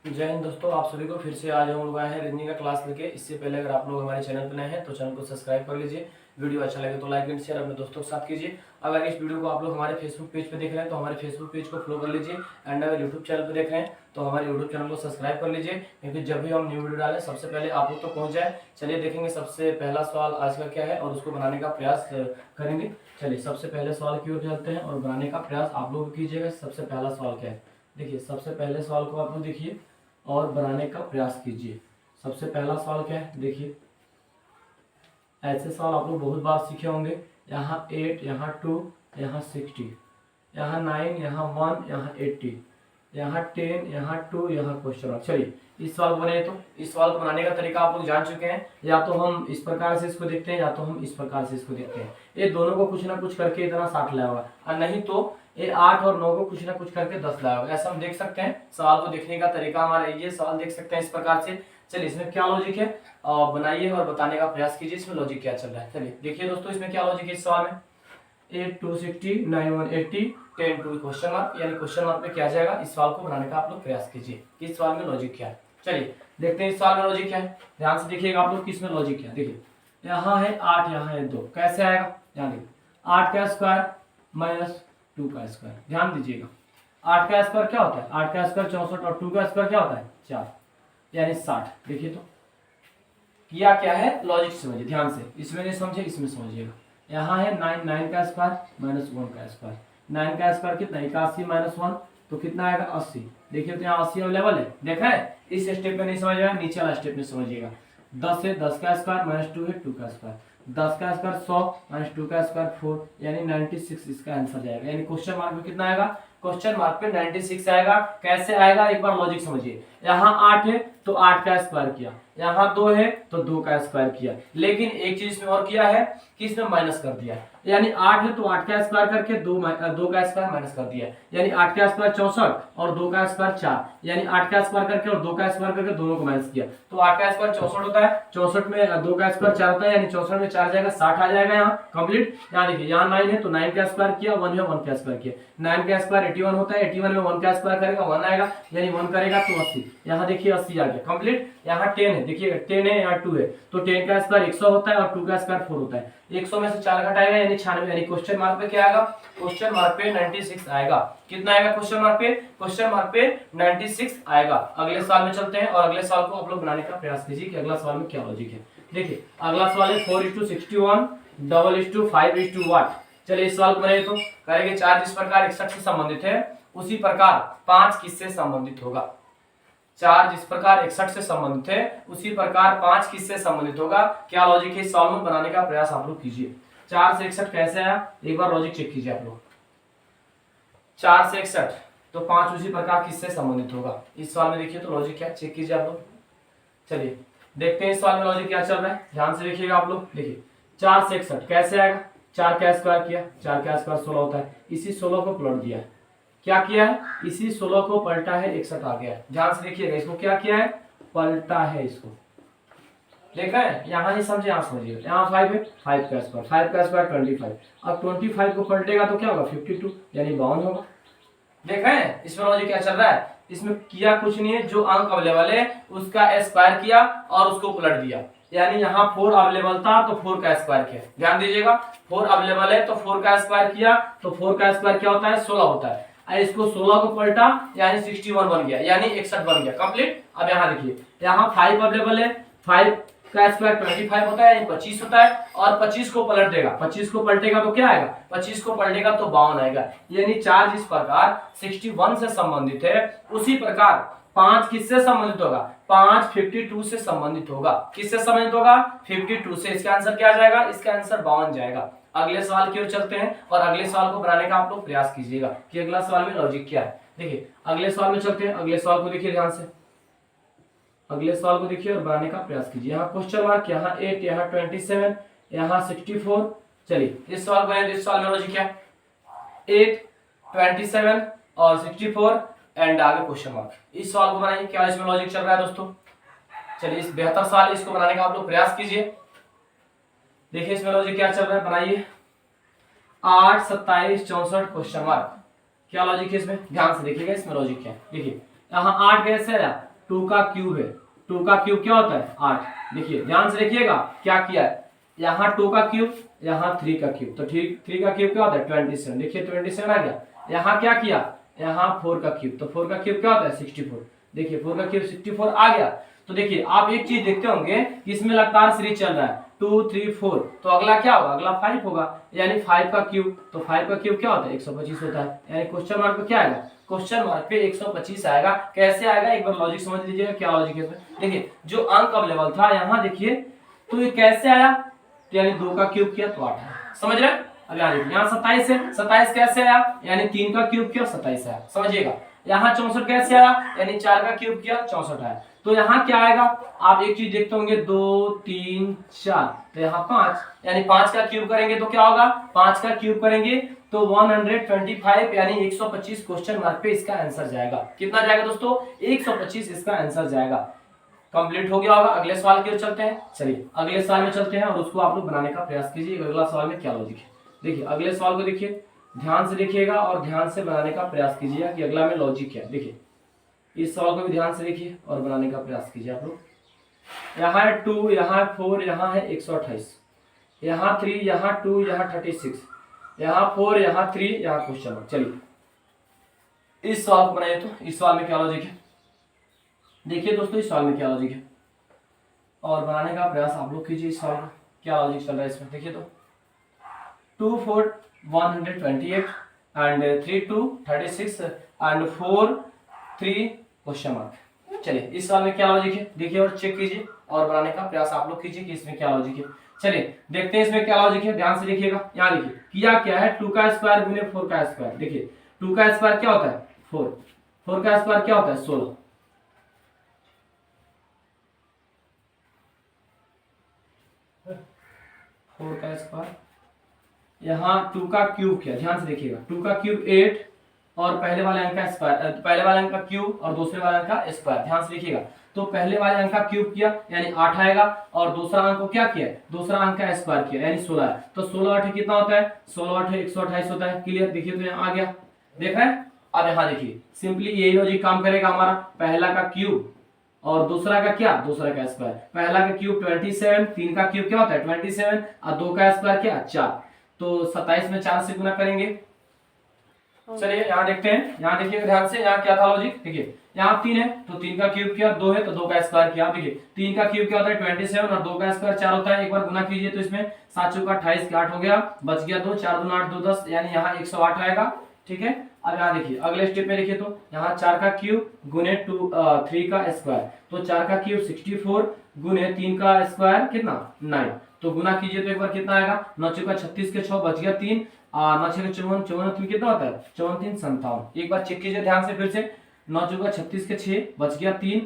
जय हिंद दोस्तों, आप सभी को फिर से आज हम लोग आए हैं रीजनिंग का क्लास लेके। इससे पहले अगर आप लोग हमारे चैनल पर नए हैं तो चैनल को सब्सक्राइब कर लीजिए। वीडियो अच्छा लगे तो लाइक एंड शेयर अपने दोस्तों के साथ कीजिए। अगर इस वीडियो को आप लोग हमारे फेसबुक पेज पे देख रहे हैं तो हमारे फेसबुक पेज को फॉलो कर लीजिए। एंड अगर यूट्यूब चैनल पर देख रहे हैं तो हमारे यूट्यूब चैनल को सब्सक्राइब कर लीजिए, क्योंकि जब भी हम न्यू वीडियो डालें सबसे पहले आप लोग तो पहुँच जाए। चलिए देखेंगे सबसे पहला सवाल आज का क्या है और उसको बनाने का प्रयास करेंगे। चलिए सबसे पहले सवाल की ओर चलते हैं और बनाने का प्रयास आप लोग कीजिएगा। सबसे पहला सवाल क्या है, देखिए सबसे पहले सवाल को आप लोग देखिए और बनाने का प्रयास कीजिए। सबसे पहला सवाल क्या है, देखिए ऐसे सवाल आप लोग बहुत बार सीखे होंगे। यहाँ 8, यहाँ 2, यहाँ 60, यहाँ 9, यहाँ 1, यहाँ 80, यहाँ 10, यहाँ 2, यहाँ क्वेश्चन मार्क। चलिए इस सवाल को बनाइए। तो इस सवाल को बनाने का तरीका आप लोग जान चुके हैं। या तो हम इस प्रकार से इसको देखते हैं या तो हम इस प्रकार से इसको देखते हैं। ये दोनों को कुछ ना कुछ करके इतना 60 लाया होगा, और नहीं तो ये 8 और 9 को कुछ ना कुछ करके 10 लाया होगा। ऐसा हम देख सकते हैं। सवाल को देखने का तरीका हमारा ये सवाल देख सकते हैं इस प्रकार से। चलिए इसमें क्या लॉजिक है बनाइए और बताने का प्रयास कीजिए इसमें लॉजिक क्या चल रहा है। चलिए देखिए दोस्तों इसमें क्या लॉजिक है इस सवाल में। 8 2 60, 9 1 80, 10 2 क्वेश्चन मार्क, यानी क्वेश्चन मार्क पे क्या जाएगा। इस सवाल को बनाने का आप लोग प्रयास कीजिए कि इस सवाल में लॉजिक क्या है। चलिए देखते हैं इस सवाल में लॉजिक क्या है। ध्यान से देखिएगा आप लोग कि इसमें लॉजिक क्या है। देखिए यहाँ है 8, यहाँ है 2, कैसे आएगा। यहाँ देखिए 8 का स्क्वायर माइनस 2 का स्क्वायर। ध्यान दीजिएगा 8 का स्क्वायर क्या होता है, 8 का स्क्वायर 64 और 2 का स्क्वायर क्या होता है 4, यानी 60। देखिए तो किया क्या है, लॉजिक समझिए ध्यान से। इसमें नहीं समझे इसमें समझिएगा। यहाँ है 9, 9 का स्क्वायर माइनस 1 का स्क्वायर। 9 का स्क्वायर कितना, 81 माइनस 1 तो कितना आएगा 80। देखिए तो यहाँ 80 अवेलेबल है, देखा है। इस स्टेप में नहीं समझिएगा, नीचे वाला स्टेप में समझिएगा। 10 है 10 का स्क्वायर माइनस 2 है 2 का स्क्वायर। 10 का स्क्वायर 100 माइनस 2 का स्क्वायर 4, यानी 96 इसका आंसर जाएगा। यानी क्वेश्चन मार्क में कितना आएगा, क्वेश्चन मार्क पे 96 आएगा। कैसे आएगा एक बार लॉजिक समझिए। यहाँ 8 है तो 8 का स्क्वायर किया, यहाँ 2 है तो 2 का स्क्वायर किया, लेकिन एक चीज इसमें और किया है कि इसमें माइनस कर दिया। यानी 8 है तो 8 का स्क्वायर करके 2 का स्क्वायर माइनस कर दिया, यानी 8 का स्क्वायर 64 और 2 का स्क्वायर 4, यानी 8 का स्क्वायर करके और 2 का स्क्वायर करके दोनों को माइनस किया। तो 8 का स्क्वायर 64 होता है, 64 में 2 का स्क्वायर 4 होता है, यानी 64 में 4 जाएगा 60 आ जाएगा यहाँ कंप्लीट। यहाँ देखिए यहाँ 9 है तो 9 का स्क्वायर किया, 1 है 1 का स्क्वायर किया। 9 का स्क्वायर 81 होता है, 81 में 1 का स्क्वायर करेगा 1 आएगा, यानी 1 करेगा तो 80। यहाँ देखिए 80 आ गया कंप्लीट। यहाँ 10 है, देखिए 10 है, यहाँ 2 है तो 10 का स्क्वायर 100 होता है और 2 का स्क्वायर 4 होता है। 100 में से 4 घटाएगा यानी 96, यानी क्वेश्चन मार्क पे क्या आएगा, क्वेश्चन मार्क पे 96 आएगा। कितना आएगा क्वेश्चन मार्क पे, क्वेश्चन मार्क पे 96 आएगा। अगले सवाल में चलते हैं और अगले सवाल को आप लोग बनाने का प्रयास कीजिए कि अगला सवाल में क्या लॉजिक है। देखिए अगला सवाल है 4:61 5:1 वाट। चलिए इस सवाल को बनाइए। तो करेंगे 4 जिस प्रकार 61 से संबंधित है उसी प्रकार 5 किससे संबंधित होगा। 4 जिस प्रकार 61 से संबंधित है उसी प्रकार 5 किससे संबंधित होगा। क्या लॉजिक है इस सवाल में बनाने का प्रयास आप लोग कीजिए। 4 से 61 कैसे आया एक बार लॉजिक चेक कीजिए आप लोग। 4 से 61 तो 5 उसी प्रकार किससे संबंधित होगा। इस सवाल में देखिए तो लॉजिक क्या चेक कीजिए आप लोग। चलिए देखते हैं इस सवाल में लॉजिक क्या चल रहा है, ध्यान से देखिएगा आप लोग। देखिए 4 से 61 कैसे आएगा, 4 का स्क्वायर किया, 4 का स्क्वायर 16 होता है, इसी 16 को पलट दिया। क्या किया है, इसी 16 को पलटा है 61 आ गया है। ध्यान से देखिएगा इसको क्या किया है, पलटा है इसको, देखा है। यहाँ नहीं समझे यहाँ समझिएगा। यहाँ 5 है, 5 का स्क्वायर 5 का स्क्वायर 25। अब 25 को पलटेगा तो क्या होगा 52, यानी 52 होगा। देखा है इसमें लॉजिक क्या चल रहा है। इसमें किया कुछ नहीं है, जो अंक अवेलेबल है उसका स्क्वायर किया और उसको पलट दिया। यानी यहाँ 4 अवेलेबल था तो 4 का स्क्वायर किया। ध्यान दीजिएगा 4 अवेलेबल है तो 4 का स्क्वायर किया, तो 4 का स्क्वायर क्या होता है 16 होता है। इसको 16 को पलटा यानी 61 बन गया, यानी 61 बन गया कंप्लीट। अब यहाँ देखिए यहाँ 5 अवेलेबल है, 5 का स्क्वायर 25 होता है, यानी 25 होता है, और 25 को पलट देगा। 25 को पलटेगा तो क्या आएगा, 25 को पलटेगा तो 52 आएगा। यानी 4 जिस प्रकार 61 से संबंधित है उसी प्रकार 5 किससे संबंधित होगा, 5 52 से संबंधित होगा। किससे संबंधित होगा 52 से। इसका आंसर क्या जाएगा, इसका आंसर 52 जाएगा। अगले सवाल की ओर चलते हैं और अगले सवाल को बनाने का आप लोग प्रयास कीजिएगा कि अगला सवाल में लॉजिक क्या है। देखिए अगले सवाल में चलते हैं, अगले सवाल को देखिए ध्यान से। अगले सवाल को देखिए और बनाने का प्रयास कीजिए। यहाँ क्वेश्चन मार्क, यहाँ 8, यहाँ 27, यहाँ 64। चलिए इस सवाल को, इस सवाल में लॉजिक क्या है, 8 27 और 64 एंड आगे क्वेश्चन मार्क। इस सवाल को बनाइए, क्या इसमें लॉजिक चल रहा है दोस्तों। चलिए इस बेहतर सवाल इसको बनाने का आप लोग प्रयास कीजिए। देखिए इसमें लॉजिक क्या चल रहा है, बनाइए। 8 27 64 क्वेश्चन मार्क, क्या लॉजिक है इसमें, ध्यान से देखिएगा इसमें लॉजिक क्या है। देखिए यहाँ 8 कैसे आया, 2 का क्यूब है, 2 का क्यूब क्या होता है 8। देखिए ध्यान से देखिएगा क्या किया है, यहाँ 2 का क्यूब, यहाँ 3 का क्यूब, तो 3 का क्यूब क्या होता है 27। देखिए 27 आ गया। यहाँ क्या किया, यहाँ 4 का क्यूब, तो 4 का क्यूब क्या होता है 64। देखिए 4 का क्यूब 64 आ गया। तो देखिए आप एक चीज देखते होंगे कि इसमें लगातार सीरीज चल रहा है 2 3 4, तो अगला क्या होगा, अगला 5 होगा, यानी 5 का क्यूब, तो 5 का क्यूब क्या होता है 125 होता है, यानी क्वेश्चन मार्क पे क्या आएगा, क्वेश्चन मार्क पे 125 आएगा। कैसे आएगा एक बार लॉजिक समझ लीजिएगा, क्या लॉजिक है इसमें। देखिए जो अंक अवेलेबल था यहाँ देखिए, तो ये कैसे आया, तो यानी 2 का क्यूब किया तो 8 है, समझ रहे हैं। अब यहाँ 27 है, 27 कैसे आया, यानी 3 का क्यूब किया 27 आया, समझिएगा। यहाँ 64 कैसे आया, यानी 4 का क्यूब किया 64 आया। तो यहाँ क्या आएगा, आप एक चीज देखते होंगे 2 3 4, तो यहाँ 5, यानी 5 का क्यूब करेंगे तो क्या होगा, 5 का क्यूब करेंगे तो 125, यानी 125 क्वेश्चन मार्क पे इसका आंसर जाएगा। कितना जाएगा दोस्तों 125 इसका आंसर जाएगा। कंप्लीट हो गया होगा। अगले सवाल की ओर चलते हैं। चलिए अगले सवाल में चलते हैं और उसको आप लोग बनाने का प्रयास कीजिए। अगला सवाल में क्या लॉजिक है, देखिए अगले सवाल को देखिए, ध्यान से देखिएगा और ध्यान से बनाने का प्रयास कीजिएगा कि अगला में लॉजिक क्या है। देखिए इस सवाल को भी ध्यान से देखिए और बनाने का प्रयास कीजिए आप लोग। यहाँ है 2, यहाँ है 4, यहाँ है 128, यहाँ 3, यहाँ 2, यहाँ 36, यहाँ 4, यहाँ 3, यहाँ क्वेश्चन मार्क। चलिए इस सवाल को बनाइए। तो इस सवाल में क्या लॉजिक है, देखिए दोस्तों इस सवाल में क्या लॉजिक है और बनाने का प्रयास आप लोग कीजिए। इस सवाल में क्या लॉजिक चल रहा है इसमें, देखिए तो 2 4 128 and 3 2 36 and 4 3 क्वेश्चन मार्क। चलिए इस सवाल में क्या लॉजिक है देखिए और चेक कीजिए और बनाने का प्रयास आप लोग कीजिए कि इसमें क्या लॉजिक है। चलिए देखते हैं इसमें क्या लॉजिक है, ध्यान से देखिएगा। यहाँ देखिए किया क्या है, 2 का स्क्वायर गुने 4 का स्क्वायर। देखिए 2 का स्क्वायर क्या होता है 4, 4 का स्क्वायर क्या होता है 16, 4 का स्क्वायर, यहाँ 2 का क्यूब किया, ध्यान से देखिएगा 2 का क्यूब 8 और पहले वाले अंक का स्क्वायर, पहले वाले अंक का क्यूब और दूसरे वाले अंक का स्क्वायर। ध्यान से देखिएगा तो पहले वाले अंक का क्यूब किया यानी 8 आएगा और दूसरा अंक को क्या किया, दूसरा अंक का स्क्वायर किया यानी 16 है। तो 16 8 कितना होता है, 16 8 128 होता है। क्लियर, देखिए तो यहाँ आ गया, देख रहे हैं। अब यहाँ देखिए सिंपली यही लॉजिक काम करेगा हमारा, पहला का क्यूब और दूसरा का क्या, दूसरा का स्क्वायर। पहला का क्यूब 27, 3 का क्यूब क्या होता है 27 और 2 का स्क्वायर क्या 4, तो 27 में 4 से गुना करेंगे। चलिए यहाँ देखते हैं, यहाँ देखिए ध्यान से, यहाँ क्या था लॉजिक, देखिए यहाँ 3 है तो 3 का क्यूब किया, 2 है तो 2 का स्क्वायर किया। देखिए 3 का क्यूब क्या होता है 27 और 2 का स्क्वायर 4 होता है। एक बार गुना कीजिए तो इसमें 7 चौका 28 के 8 हो गया, बच गया 2, 4 दूना 8 2 10, यानी यहाँ 108 आएगा। ठीक है, अब यहाँ देखिए अगले स्टेप में देखिए तो यहाँ 4 का क्यूब गुने 3 का स्क्वायर, तो 4 का क्यूब 64 गुने 3 का स्क्वायर कितना 9, तो गुना कीजिए तो एक बार कितना आएगा 9 चौका 36 के 6 बच गया 3, 9 छः 54, 54 कितना होता है 54 3 57। एक बार चेक कीजिए ध्यान से फिर से, 9 चौका 36 के 6 बच गया 3,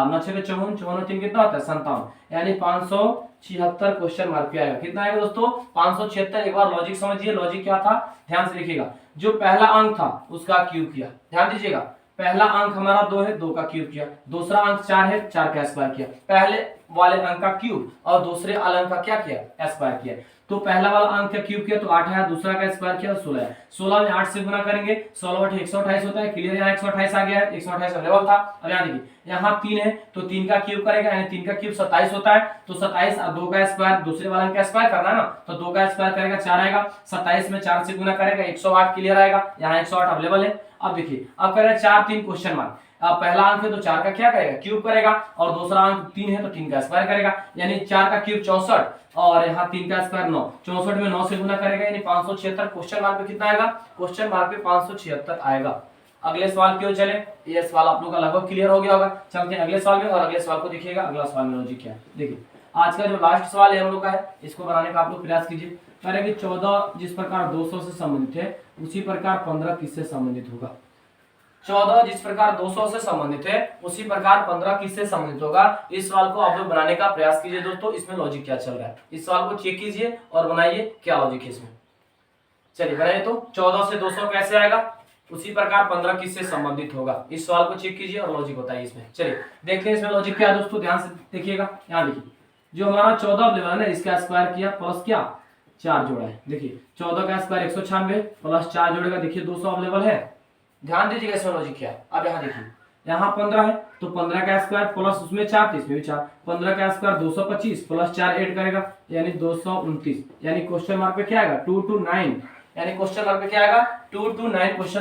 9 छः 54, 54 3 कितना होता है 57, यानी 576 क्वेश्चन मार्क पे आएगा। कितना आएगा दोस्तों 576। एक बार लॉजिक समझिए, लॉजिक क्या था, ध्यान से देखिएगा। जो पहला अंक था उसका क्यूब किया, ध्यान दीजिएगा, पहला अंक हमारा 2 है, 2 का क्यूब किया, दूसरा अंक 4 है, 4 का स्क्वायर किया, पहले वाले अंक का क्यूब और दूसरे वाले अंक का क्या किया स्क्वायर किया। तो पहला वाला अंक का क्यूब किया तो 8 है, दूसरा का स्क्वायर किया तो 16 है, 16 में 8 से गुना करेंगे, 16 8 128 होता है। क्लियर, यहाँ 128 आ गया है, 128 अवेलेबल था। अब यहाँ देखिए यहाँ 3 है तो 3 का क्यूब करेगा यानी 3 का क्यूब 27 होता है, तो 27 और 2 का स्क्वायर, दूसरे वाले अंक का स्क्वायर करना है ना, तो 2 का स्क्वायर करेगा 4 आएगा, 27 में 4 से गुना करेगा 108। क्लियर आएगा, यहाँ 108 अवेलेबल है। अब देखिए अब करेगा 4 3 क्वेश्चन मार्क, अब पहला अंक है तो 4 का क्या करेगा क्यूब करेगा और दूसरा अंक 3 है तो 3 का स्क्वायर करेगा, यानी 4 का क्यूब 64 और यहाँ 3 का स्क्वायर 9, 64 में 9 से गुना करेगा यानी 576। क्वेश्चन मार्क पे कितना आएगा, क्वेश्चन मार्क पे 576 आएगा। अगले सवाल की ओर चले, ये सवाल आप लोगों का लगभग क्लियर हो गया होगा। चलते हैं अगले सवाल में और अगले सवाल को देखिएगा, अगला सवाल में लॉजिक क्या है। देखिए आज का जो लास्ट सवाल है हम लोग का है, इसको बनाने का आप लोग प्रयास कीजिए। कह रहे हैं कि 14 जिस प्रकार 200 से संबंधित है उसी प्रकार 15 किससे संबंधित होगा। 14 जिस प्रकार 200 से संबंधित है उसी प्रकार 15 किससे संबंधित होगा। इस सवाल को आप लोग बनाने का प्रयास कीजिए दोस्तों, इसमें लॉजिक क्या चल रहा है, इस सवाल को चेक कीजिए और बनाइए क्या लॉजिक है इसमें। चलिए बनाइए तो 14 से 200 कैसे आएगा, उसी प्रकार 15 किससे संबंधित होगा, इस सवाल को चेक कीजिए और लॉजिक बताइए इसमें। चलिए देखते हैं इसमें लॉजिक क्या है दोस्तों, ध्यान से देखिएगा। यहाँ देखिए जो हमारा 14 अवेलेबल है ना, इसका स्क्वायर किया प्लस क्या 4 जोड़ा है। देखिए 14 का स्क्वायर 196 प्लस 4 जोड़ेगा, देखिए 200 अवेलेबल है। ध्यान दीजिएगा इसमें लॉजिक क्या है। अब यहाँ देखिए यहाँ 15 है तो 15 का स्क्वायर प्लस उसमें 4 तो इसमें भी 4, 15 का स्क्वायर 225 प्लस 4 ऐड करेगा यानी 229, यानी क्वेश्चन मार्क पे क्या आएगा 2 to 9, यानी क्वेश्चन मार्क पे क्या आएगा 2 to 9 क्वेश्चन